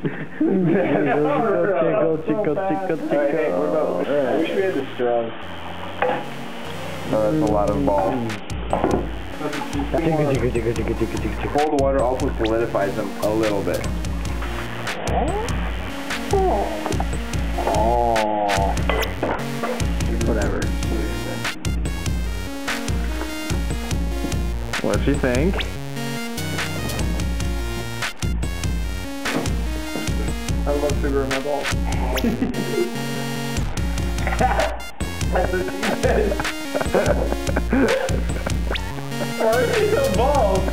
Chico. Hey, what about, I wish we had the straws. Oh, that's a lot of balls. Cold water also solidifies them a little bit. Oh. Whatever. What'd she think? I love sugar in my balls. That's what she said. Why are they so balls?